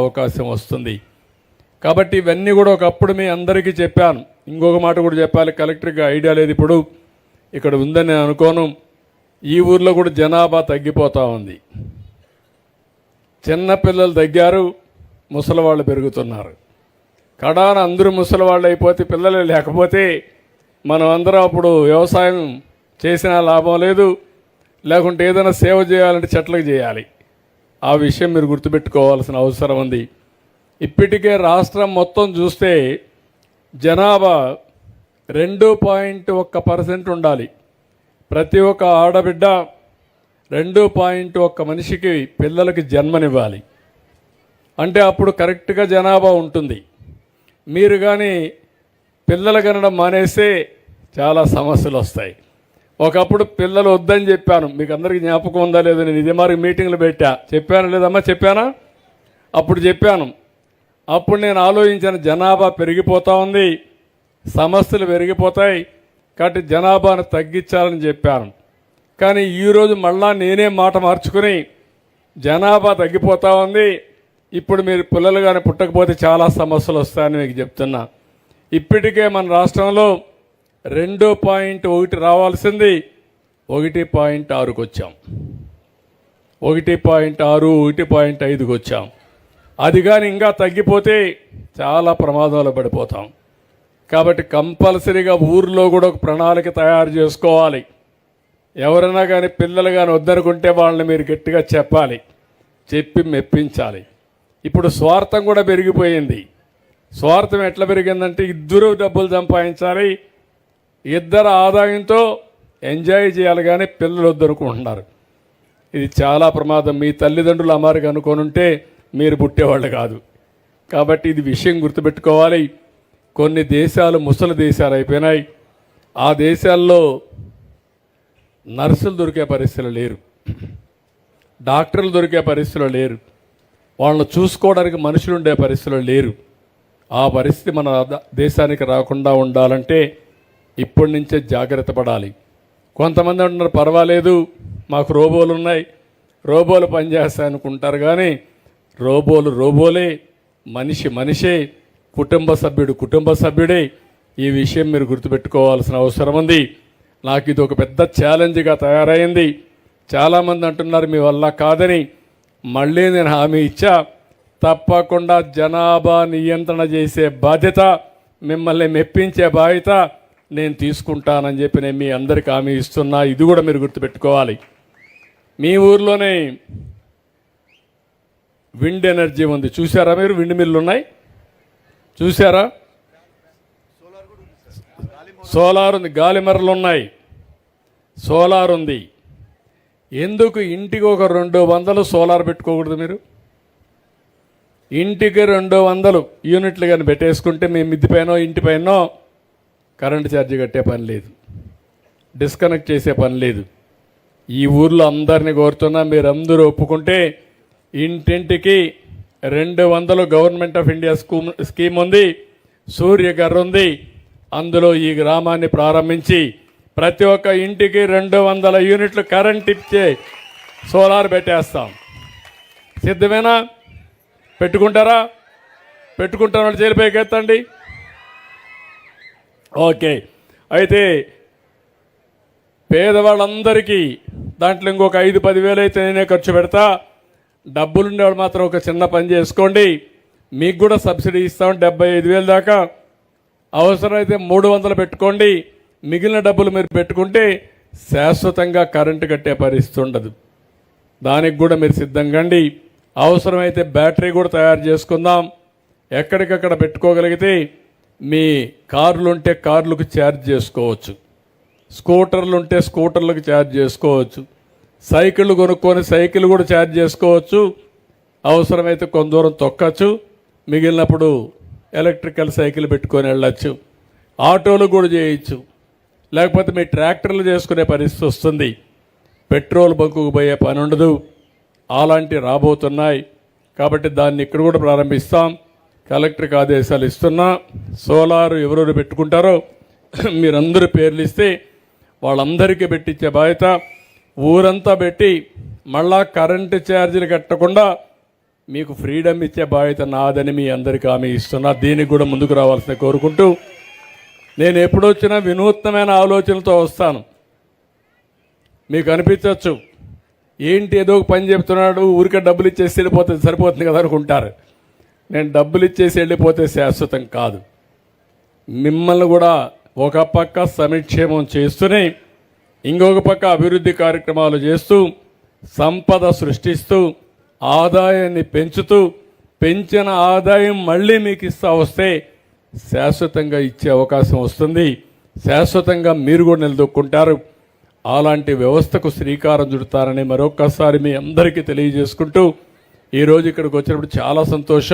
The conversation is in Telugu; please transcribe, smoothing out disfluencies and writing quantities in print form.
అవకాశం వస్తుంది. కాబట్టి ఇవన్నీ కూడా ఒకప్పుడు మీ అందరికీ చెప్పాను. ఇంకొక మాట కూడా చెప్పాలి, కలెక్టర్కి ఐడియా లేదు ఇప్పుడు ఇక్కడ ఉందని నేను అనుకోను. ఈ ఊర్లో కూడా జనాభా తగ్గిపోతూ ఉంది. చిన్నపిల్లలు తగ్గారు, ముసలివాళ్ళు పెరుగుతున్నారు. కడాన అందరూ ముసలివాళ్ళు అయిపోతే పిల్లలు లేకపోతే మనం అందరం అప్పుడు వ్యవసాయం చేసినా లాభం లేదు, లేకుంటే ఏదైనా సేవ చేయాలంటే చెట్లకు చేయాలి. ఆ విషయం మీరు గుర్తుపెట్టుకోవాల్సిన అవసరం ఉంది. ఇప్పటికే రాష్ట్రం మొత్తం చూస్తే జనాభా 2.1% ఉండాలి. ప్రతి ఒక్క ఆడబిడ్డ 2.1 మనిషికి పిల్లలకి జన్మనివ్వాలి. అంటే అప్పుడు కరెక్ట్గా జనాభా ఉంటుంది. మీరు కానీ పిల్లలు కనడం మానేస్తే చాలా సమస్యలు వస్తాయి. ఒకప్పుడు పిల్లలు వద్దని చెప్పాను, మీకు అందరికీ జ్ఞాపకం ఉందా లేదో, నేను ఇదే మరి మీటింగ్లు చెప్పాను లేదమ్మా, చెప్పానా? అప్పుడు చెప్పాను. అప్పుడు నేను ఆలోచించిన జనాభా పెరిగిపోతూ ఉంది, సమస్యలు పెరిగిపోతాయి, కాబట్టి జనాభాను తగ్గించాలని చెప్పాను. కానీ ఈరోజు మళ్ళా నేనే మాట మార్చుకుని జనాభా తగ్గిపోతూ ఉంది, ఇప్పుడు మీరు పిల్లలు కానీ పుట్టకపోతే చాలా సమస్యలు వస్తాయని మీకు చెప్తున్నా. ఇప్పటికే మన రాష్ట్రంలో 2.1 రావాల్సింది 1.6కి వచ్చాం, 1.6, 1.5కి వచ్చాం. అది కానీ ఇంకా తగ్గిపోతే చాలా ప్రమాదంలో పడిపోతాం. కాబట్టి కంపల్సరీగా ఊర్లో కూడా ఒక ప్రణాళిక తయారు చేసుకోవాలి. ఎవరైనా కానీ పిల్లలు కానీ వద్దనుకుంటే వాళ్ళని మీరు గట్టిగా చెప్పాలి, చెప్పి మెప్పించాలి. ఇప్పుడు స్వార్థం కూడా పెరిగిపోయింది. స్వార్థం ఎట్లా పెరిగిందంటే ఇద్దరు డబ్బులు సంపాదించాలి, ఇద్దరు ఆదాయంతో ఎంజాయ్ చేయాలి, కానీ పిల్లలు వద్దనుకుంటున్నారు. ఇది చాలా ప్రమాదం. మీ తల్లిదండ్రులు అమారుగా అనుకోనుంటే మీరు పుట్టేవాళ్ళు కాదు. కాబట్టి ఇది విషయం గుర్తుపెట్టుకోవాలి. కొన్ని దేశాలు ముసలి దేశాలు అయిపోయినాయి. ఆ దేశాల్లో నర్సులు దొరికే పరిస్థితులు లేరు, డాక్టర్లు దొరికే పరిస్థితులు లేరు, వాళ్ళని చూసుకోవడానికి మనుషులు ఉండే పరిస్థితులు లేరు. ఆ పరిస్థితి మన దేశానికి రాకుండా ఉండాలంటే ఇప్పటి నుంచే జాగ్రత్త పడాలి. కొంతమంది అంటున్నారు పర్వాలేదు మాకు రోబోలు ఉన్నాయి, రోబోలు పనిచేస్తాయి అనుకుంటారు. కానీ రోబోలే, మనిషి మనిషే, కుటుంబ సభ్యుడే. ఈ విషయం మీరు గుర్తుపెట్టుకోవాల్సిన అవసరం ఉంది. నాకు ఇది ఒక పెద్ద ఛాలెంజ్గా తయారైంది. చాలామంది అంటున్నారు మీ వల్ల కాదని. మళ్ళీ నేను హామీ ఇచ్చా, తప్పకుండా జనాభా నియంత్రణ చేసే బాధ్యత, మిమ్మల్ని మెప్పించే బాధ్యత నేను తీసుకుంటానని చెప్పి నేను మీ అందరికీ హామీ ఇస్తున్నా. ఇది కూడా మీరు గుర్తుపెట్టుకోవాలి. మీ ఊర్లోనే విండ్ ఎనర్జీ ఉంది, చూసారా మీరు? విండ్ మిల్లు ఉన్నాయి, చూసారా? సోలార్ ఉంది, గాలిమరలు ఉన్నాయి, సోలార్ ఉంది. ఎందుకు ఇంటికి ఒక 200 సోలార్ పెట్టుకోకూడదు? మీరు ఇంటికి 200 యూనిట్లు కానీ పెట్టేసుకుంటే మీ మిద్దిపైనో ఇంటిపైనో కరెంటు ఛార్జీ కట్టే పని లేదు, డిస్కనెక్ట్ చేసే పని లేదు. ఈ ఊర్లో అందరినీ కోరుతున్నా, మీరందరూ ఒప్పుకుంటే ఇంటింటికి 200 గవర్నమెంట్ ఆఫ్ ఇండియా స్కీమ్ ఉంది, సూర్యఘర్ ఉంది. అందులో ఈ గ్రామాన్ని ప్రారంభించి ప్రతి ఒక్క ఇంటికి 200 యూనిట్లు కరెంట్ ఇచ్చే సోలార్ పెట్టేస్తాం. సిద్ధమేనా? పెట్టుకుంటారా? పెట్టుకుంటారు వాళ్ళు చేరిపైకి ఎత్తండి. ఓకే. అయితే పేదవాళ్ళందరికీ దాంట్లో ఇంకొక 5-10 వేలు అయితే నేనే ఖర్చు పెడతా. డబ్బులుండేవాళ్ళు మాత్రం ఒక చిన్న పని చేసుకోండి, మీకు కూడా సబ్సిడీ ఇస్తాం 75,000 దాకా. అవసరమైతే 300 పెట్టుకోండి. మిగిలిన డబ్బులు మీరు పెట్టుకుంటే శాశ్వతంగా కరెంటు కట్టే పరిస్థితి ఉండదు. దానికి కూడా మీరు సిద్ధంగా. అవసరమైతే బ్యాటరీ కూడా తయారు చేసుకుందాం. ఎక్కడికక్కడ పెట్టుకోగలిగితే మీ కార్లు ఉంటే కార్లకు ఛార్జ్ చేసుకోవచ్చు, స్కూటర్లు ఉంటే స్కూటర్లకు ఛార్జ్ చేసుకోవచ్చు, సైకిళ్ళు కొనుక్కొని సైకిల్ కూడా ఛార్జ్ చేసుకోవచ్చు. అవసరమైతే కొంత దూరం తొక్కచ్చు, మిగిలినప్పుడు ఎలక్ట్రికల్ సైకిల్ పెట్టుకొని వెళ్ళచ్చు, ఆటోలు కూడా చేయొచ్చు. లేకపోతే మీ ట్రాక్టర్లు చేసుకునే పరిస్థితి వస్తుంది, పెట్రోల్ బంకుకు పోయే పని ఉండదు. అలాంటివి రాబోతున్నాయి. కాబట్టి దాన్ని ఇక్కడ కూడా ప్రారంభిస్తాం. కలెక్టర్కి ఆదేశాలు ఇస్తున్నా. సోలార్ ఎవరెవరు పెట్టుకుంటారో మీరందరూ పేర్లు ఇస్తే వాళ్ళందరికీ పెట్టించే బాధ్యత. ఊరంతా పెట్టి మళ్ళా కరెంటు ఛార్జీలు కట్టకుండా మీకు ఫ్రీడమ్ ఇచ్చే బాధ్యత నాదని మీ అందరికీ హామీ ఇస్తున్నా. దీనికి కూడా ముందుకు రావాల్సిన కోరుకుంటూ, నేను ఎప్పుడొచ్చినా వినూత్నమైన ఆలోచనలతో వస్తాను. మీకు అనిపించవచ్చు ఏంటి ఏదో ఒక పని చెప్తున్నాడు, ఊరికే డబ్బులు ఇచ్చేసి వెళ్ళిపోతుంది సరిపోతుంది కదా అనుకుంటారు. నేను డబ్బులు ఇచ్చేసి వెళ్ళిపోతే శాశ్వతం కాదు. మిమ్మల్ని కూడా ఒక పక్క సంక్షేమం చేస్తూనే ఇంకొక పక్క అభివృద్ధి కార్యక్రమాలు చేస్తూ సంపద సృష్టిస్తూ ఆదాయాన్ని పెంచుతూ పెంచిన ఆదాయం మళ్ళీ మీకు ఇస్తా వస్తే శాశ్వతంగా ఇచ్చే అవకాశం వస్తుంది. శాశ్వతంగా మీరు కూడా నిలదొక్కుంటారు. అలాంటి వ్యవస్థకు శ్రీకారం చుడతారని మరొక్కసారి మీ అందరికీ తెలియజేసుకుంటూ ఈరోజు ఇక్కడికి వచ్చినప్పుడు చాలా సంతోషం.